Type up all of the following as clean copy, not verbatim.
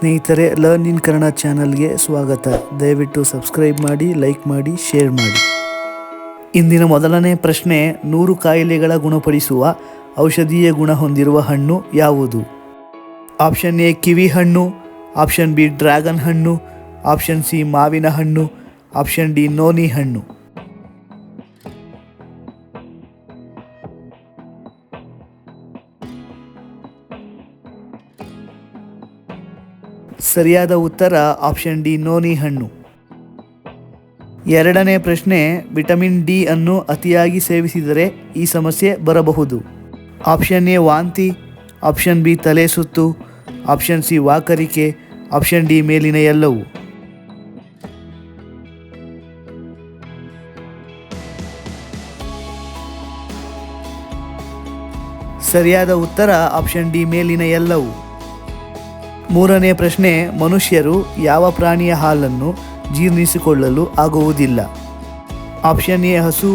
ಸ್ನೇಹಿತರೆ, learn in Kannada ಚಾನಲ್ಗೆ ಸ್ವಾಗತ. ದಯವಿಟ್ಟು ಸಬ್ಸ್ಕ್ರೈಬ್ ಮಾಡಿ, ಲೈಕ್ ಮಾಡಿ, ಶೇರ್ ಮಾಡಿ. ಇಂದಿನ ಮೊದಲನೇ ಪ್ರಶ್ನೆ, 100 ಕಾಯಿಲೆಗಳ ಗುಣಪಡಿಸುವ ಔಷಧೀಯ ಗುಣ ಹೊಂದಿರುವ ಹಣ್ಣು ಯಾವುದು? ಆಪ್ಷನ್ ಎ ಕಿವಿ ಹಣ್ಣು, ಆಪ್ಷನ್ ಬಿ ಡ್ರ್ಯಾಗನ್ ಹಣ್ಣು, ಆಪ್ಷನ್ ಸಿ ಮಾವಿನ ಹಣ್ಣು, ಆಪ್ಷನ್ ಡಿ ನೋನಿ ಹಣ್ಣು. ಸರಿಯಾದ ಉತ್ತರ ಆಪ್ಷನ್ ಡಿ ನೋನಿ ಹಣ್ಣು. ಎರಡನೇ ಪ್ರಶ್ನೆ, ವಿಟಮಿನ್ ಡಿ ಅನ್ನು ಅತಿಯಾಗಿ ಸೇವಿಸಿದರೆ ಈ ಸಮಸ್ಯೆ ಬರಬಹುದು. ಆಪ್ಷನ್ ಎ ವಾಂತಿ, ಆಪ್ಷನ್ ಬಿ ತಲೆ ಸುತ್ತು, ಆಪ್ಷನ್ ಸಿ ವಾಕರಿಕೆ, ಆಪ್ಷನ್ ಡಿ ಮೇಲಿನ ಎಲ್ಲವೂ. ಸರಿಯಾದ ಉತ್ತರ ಆಪ್ಷನ್ ಡಿ ಮೇಲಿನ ಎಲ್ಲವೂ. ಮೂರನೇ ಪ್ರಶ್ನೆ, ಮನುಷ್ಯರು ಯಾವ ಪ್ರಾಣಿಯ ಹಾಲನ್ನು ಜೀರ್ಣಿಸಿಕೊಳ್ಳಲು ಆಗುವುದಿಲ್ಲ? ಆಪ್ಷನ್ ಎ ಹಸು,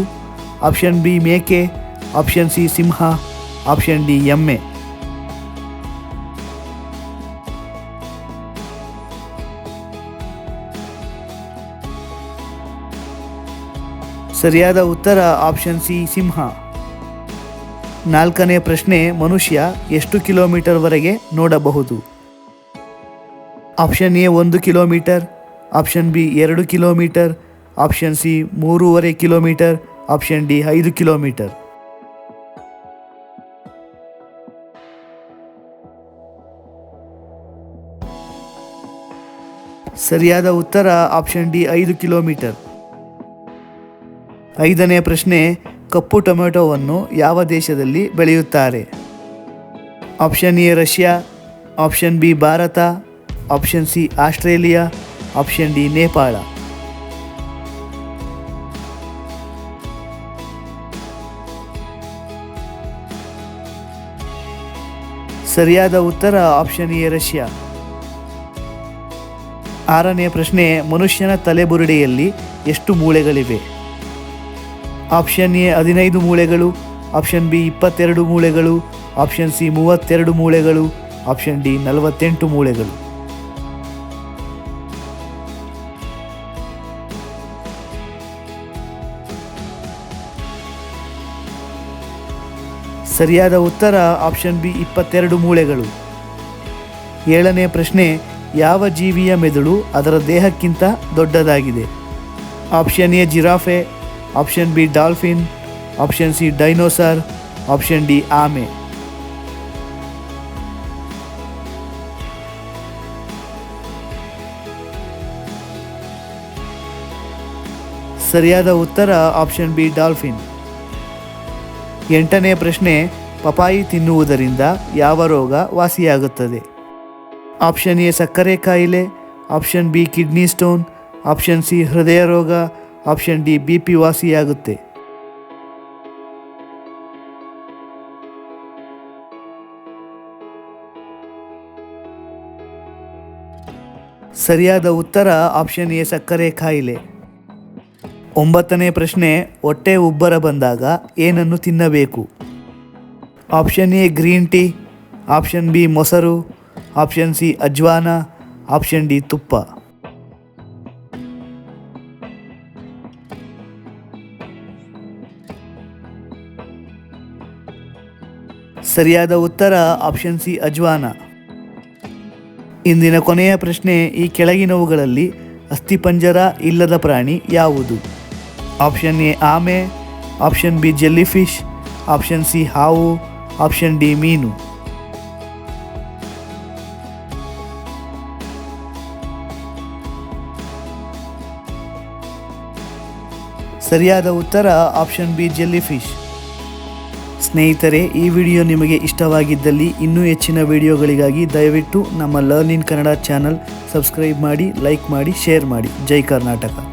ಆಪ್ಷನ್ ಬಿ ಮೇಕೆ, ಆಪ್ಷನ್ ಸಿ ಸಿಂಹ, ಆಪ್ಷನ್ ಡಿ ಎಮ್ಮೆ. ಸರಿಯಾದ ಉತ್ತರ ಆಪ್ಷನ್ ಸಿ ಸಿಂಹ. ನಾಲ್ಕನೇ ಪ್ರಶ್ನೆ, ಮನುಷ್ಯ ಎಷ್ಟು ಕಿಲೋಮೀಟರ್ವರೆಗೆ ನೋಡಬಹುದು? Option A 1 kilometre, option B 2 kilometre, option C 3.5 kilometre, option D 5 kilometre. ಸರಿಯಾದ ಉತ್ತರ ಆಪ್ಷನ್ ಡಿ 5 ಕಿಲೋಮೀಟರ್. ಐದನೇ ಪ್ರಶ್ನೆ, ಕಪ್ಪು ಟೊಮೆಟೊವನ್ನು ಯಾವ ದೇಶದಲ್ಲಿ ಬೆಳೆಯುತ್ತಾರೆ? Option A Russia, option B Bharat, option C Australia, option D Nepal. ಸರಿಯಾದ ಉತ್ತರ ಆಪ್ಷನ್ ಎ ರಷ್ಯಾ. ಆರನೇ ಪ್ರಶ್ನೆ, ಮನುಷ್ಯನ ತಲೆಬುರುಡೆಯಲ್ಲಿ ಎಷ್ಟು ಮೂಳೆಗಳಿವೆ? ಆಪ್ಷನ್ ಎ 15 ಮೂಳೆಗಳು, ಆಪ್ಷನ್ ಬಿ 22 ಮೂಳೆಗಳು, ಆಪ್ಷನ್ ಸಿ 32 ಮೂಳೆಗಳು, ಆಪ್ಷನ್ ಡಿ 48 ಮೂಳೆಗಳು. ಸರಿಯಾದ ಉತ್ತರ ಆಪ್ಷನ್ ಬಿ 22 ಮೂಳೆಗಳು. ಏಳನೇ ಪ್ರಶ್ನೆ, ಯಾವ ಜೀವಿಯ ಮೆದುಳು ಅದರ ದೇಹಕ್ಕಿಂತ ದೊಡ್ಡದಾಗಿದೆ? Option A giraffe, option B dolphin, option C dinosaur, option D ಆಮೆ. ಸರಿಯಾದ ಉತ್ತರ ಆಪ್ಷನ್ ಬಿ ಡಾಲ್ಫಿನ್. ಎಂಟನೇ ಪ್ರಶ್ನೆ, ಪಪಾಯಿ ತಿನ್ನುವುದರಿಂದ ಯಾವ ರೋಗ ವಾಸಿಯಾಗುತ್ತದೆ? ಆಪ್ಷನ್ ಎ ಸಕ್ಕರೆ ಕಾಯಿಲೆ, option B kidney stone, option C ಹೃದಯ ರೋಗ, ಆಪ್ಷನ್ ಡಿ BP ವಾಸಿಯಾಗುತ್ತೆ. ಸರಿಯಾದ ಉತ್ತರ ಆಪ್ಷನ್ ಎ ಸಕ್ಕರೆ ಕಾಯಿಲೆ. ಒಂಬತ್ತನೇ ಪ್ರಶ್ನೆ, ಹೊಟ್ಟೆ ಉಬ್ಬರ ಬಂದಾಗ ಏನನ್ನು ತಿನ್ನಬೇಕು? Option A green tea, option B ಮೊಸರು, ಆಪ್ಷನ್ ಸಿ ಅಜ್ವಾನ, ಆಪ್ಷನ್ ಡಿ ತುಪ್ಪ. ಸರಿಯಾದ ಉತ್ತರ ಆಪ್ಷನ್ ಸಿ ಅಜ್ವಾನ. ಇಂದಿನ ಕೊನೆಯ ಪ್ರಶ್ನೆ, ಈ ಕೆಳಗಿನವುಗಳಲ್ಲಿ ಅಸ್ಥಿಪಂಜರ ಇಲ್ಲದ ಪ್ರಾಣಿ ಯಾವುದು? ಆಪ್ಷನ್ ಎ ಆಮೆ, option B jellyfish, option C ಹಾವು, ಆಪ್ಷನ್ ಡಿ ಮೀನು. ಸರಿಯಾದ ಉತ್ತರ ಆಪ್ಷನ್ ಬಿ ಜೆಲ್ಲಿಫಿಶ್. ಸ್ನೇಹಿತರೆ, ಈ ವಿಡಿಯೋ ನಿಮಗೆ ಇಷ್ಟವಾಗಿದ್ದಲ್ಲಿ ಇನ್ನೂ ಹೆಚ್ಚಿನ ವಿಡಿಯೋಗಳಿಗಾಗಿ ದಯವಿಟ್ಟು ನಮ್ಮ learn in Kannada channel subscribe ಮಾಡಿ, ಲೈಕ್ ಮಾಡಿ, ಶೇರ್ ಮಾಡಿ. ಜೈ ಕರ್ನಾಟಕ.